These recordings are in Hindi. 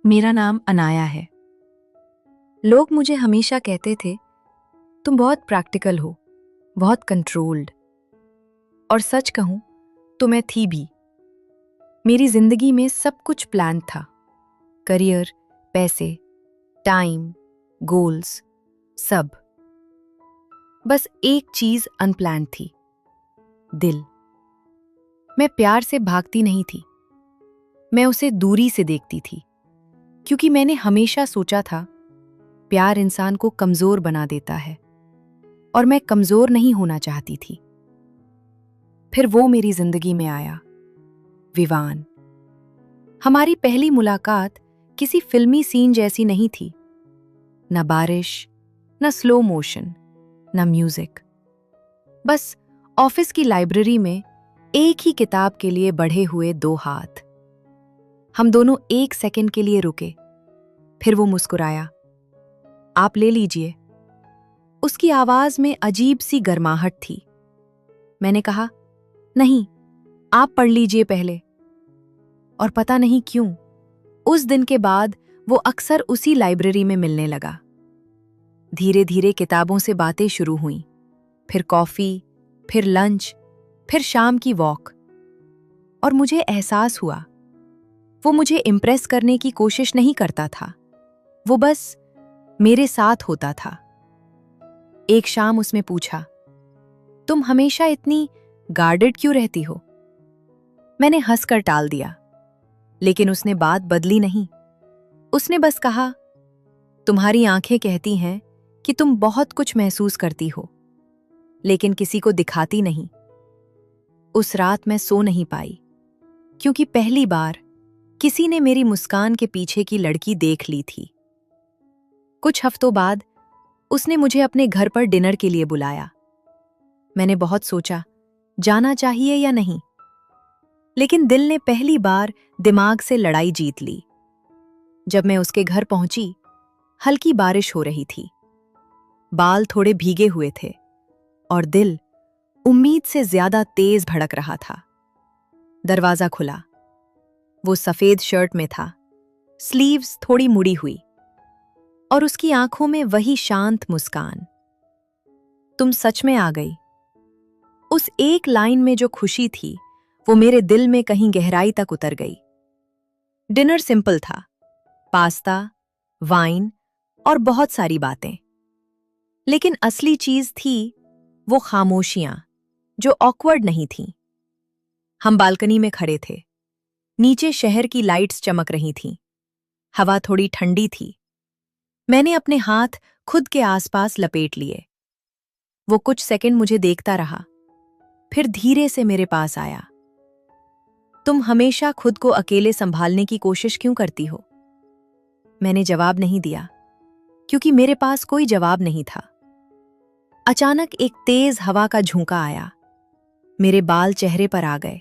मेरा नाम अनाया है। लोग मुझे हमेशा कहते थे, तुम बहुत प्रैक्टिकल हो, बहुत कंट्रोल्ड। और सच कहूं तो मैं थी भी। मेरी जिंदगी में सब कुछ प्लान था। करियर, पैसे, टाइम, गोल्स, सब। बस एक चीज अनप्लान्ड थी, दिल। मैं प्यार से भागती नहीं थी, मैं उसे दूरी से देखती थी। क्योंकि मैंने हमेशा सोचा था, प्यार इंसान को कमजोर बना देता है, और मैं कमजोर नहीं होना चाहती थी। फिर वो मेरी जिंदगी में आया, विवान। हमारी पहली मुलाकात किसी फिल्मी सीन जैसी नहीं थी। न बारिश, न स्लो मोशन, न म्यूजिक। बस ऑफिस की लाइब्रेरी में एक ही किताब के लिए बढ़े हुए दो हाथ। हम दोनों एक सेकंड के लिए रुके, फिर वो मुस्कुराया। आप ले लीजिए। उसकी आवाज में अजीब सी गर्माहट थी। मैंने कहा, नहीं, आप पढ़ लीजिए पहले। और पता नहीं क्यों, उस दिन के बाद वो अक्सर उसी लाइब्रेरी में मिलने लगा। धीरे धीरे किताबों से बातें शुरू हुईं, फिर कॉफी, फिर लंच, फिर शाम की वॉक। और मुझे एहसास हुआ, वो मुझे इम्प्रेस करने की कोशिश नहीं करता था, वो बस मेरे साथ होता था। एक शाम उसने पूछा, तुम हमेशा इतनी गार्डेड क्यों रहती हो? मैंने हंसकर टाल दिया, लेकिन उसने बात बदली नहीं। उसने बस कहा, तुम्हारी आंखें कहती हैं कि तुम बहुत कुछ महसूस करती हो, लेकिन किसी को दिखाती नहीं। उस रात मैं सो नहीं पाई, क्योंकि पहली बार किसी ने मेरी मुस्कान के पीछे की लड़की देख ली थी। कुछ हफ्तों बाद उसने मुझे अपने घर पर डिनर के लिए बुलाया। मैंने बहुत सोचा, जाना चाहिए या नहीं, लेकिन दिल ने पहली बार दिमाग से लड़ाई जीत ली। जब मैं उसके घर पहुंची, हल्की बारिश हो रही थी, बाल थोड़े भीगे हुए थे, और दिल उम्मीद से ज्यादा तेज भड़क रहा था। दरवाजा खुला। वो सफेद शर्ट में था, स्लीव्स थोड़ी मुड़ी हुई, और उसकी आंखों में वही शांत मुस्कान। तुम सच में आ गई। उस एक लाइन में जो खुशी थी, वो मेरे दिल में कहीं गहराई तक उतर गई। डिनर सिंपल था, पास्ता, वाइन और बहुत सारी बातें। लेकिन असली चीज थी वो खामोशियां, जो ऑकवर्ड नहीं थीं। हम बालकनी में खड़े थे। नीचे शहर की लाइट्स चमक रही थीं। हवा थोड़ी ठंडी थी। मैंने अपने हाथ खुद के आसपास लपेट लिए। वो कुछ सेकंड मुझे देखता रहा, फिर धीरे से मेरे पास आया। तुम हमेशा खुद को अकेले संभालने की कोशिश क्यों करती हो? मैंने जवाब नहीं दिया, क्योंकि मेरे पास कोई जवाब नहीं था। अचानक एक तेज हवा का झोंका आया। मेरे बाल चेहरे पर आ गए।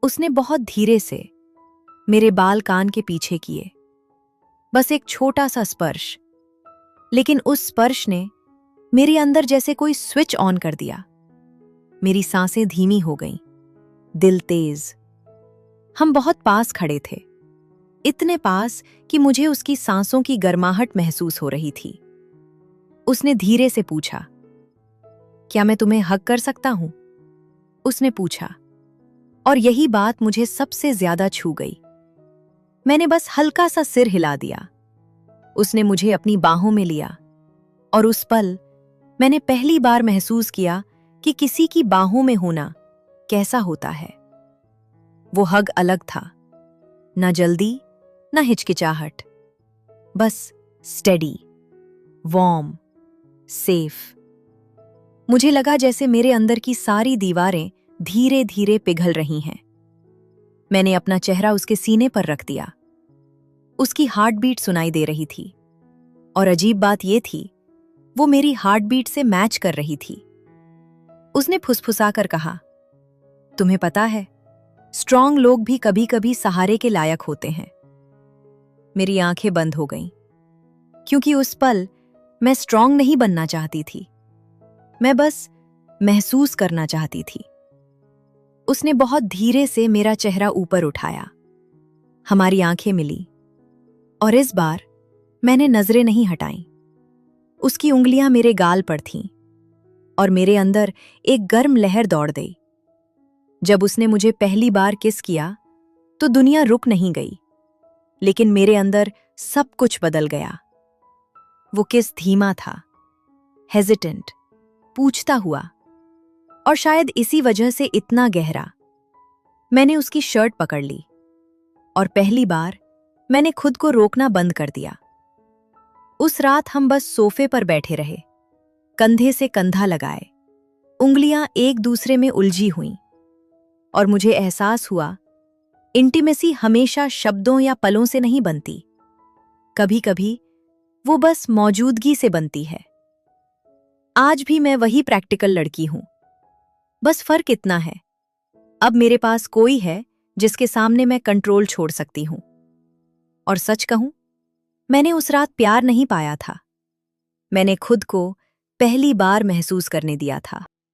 उसने बहुत धीरे से मेरे बाल कान के पीछे किए। बस एक छोटा सा स्पर्श, लेकिन उस स्पर्श ने मेरे अंदर जैसे कोई स्विच ऑन कर दिया। मेरी सांसें धीमी हो गईं, दिल तेज। हम बहुत पास खड़े थे, इतने पास कि मुझे उसकी सांसों की गर्माहट महसूस हो रही थी। उसने धीरे से पूछा, क्या मैं तुम्हें हग कर सकता हूं? उसने पूछा, और यही बात मुझे सबसे ज्यादा छू गई। मैंने बस हल्का सा सिर हिला दिया। उसने मुझे अपनी बाहों में लिया, और उस पल मैंने पहली बार महसूस किया कि किसी की बाहों में होना कैसा होता है। वो हग अलग था, ना जल्दी, ना हिचकिचाहट, बस स्टेडी, वार्म, सेफ। मुझे लगा जैसे मेरे अंदर की सारी दीवारें धीरे धीरे पिघल रही हैं। मैंने अपना चेहरा उसके सीने पर रख दिया। उसकी हार्ट बीट सुनाई दे रही थी, और अजीब बात यह थी, वो मेरी हार्ट बीट से मैच कर रही थी। उसने फुसफुसाकर कहा, तुम्हें पता है, स्ट्रांग लोग भी कभी कभी सहारे के लायक होते हैं। मेरी आंखें बंद हो गईं, क्योंकि उस पल मैं स्ट्रांग नहीं बनना चाहती थी, मैं बस महसूस करना चाहती थी। उसने बहुत धीरे से मेरा चेहरा ऊपर उठाया। हमारी आंखें मिली। और इस बार मैंने नजरें नहीं हटाईं। उसकी उंगलियां मेरे गाल पर थीं और मेरे अंदर एक गर्म लहर दौड़ गई। जब उसने मुझे पहली बार किस किया तो दुनिया रुक नहीं गई, लेकिन मेरे अंदर सब कुछ बदल गया। वो किस धीमा था, हेजिटेंट, पूछता हुआ, और शायद इसी वजह से इतना गहरा। मैंने उसकी शर्ट पकड़ ली और पहली बार मैंने खुद को रोकना बंद कर दिया। उस रात हम बस सोफे पर बैठे रहे, कंधे से कंधा लगाए, उंगलियां एक दूसरे में उलझी हुईं, और मुझे एहसास हुआ इंटीमेसी हमेशा शब्दों या पलों से नहीं बनती। कभी कभी वो बस मौजूदगी से बनती है। आज भी मैं वही प्रैक्टिकल लड़की हूं, बस फर्क इतना है, अब मेरे पास कोई है जिसके सामने मैं कंट्रोल छोड़ सकती हूं। और सच कहूं, मैंने उस रात प्यार नहीं पाया था, मैंने खुद को पहली बार महसूस करने दिया था।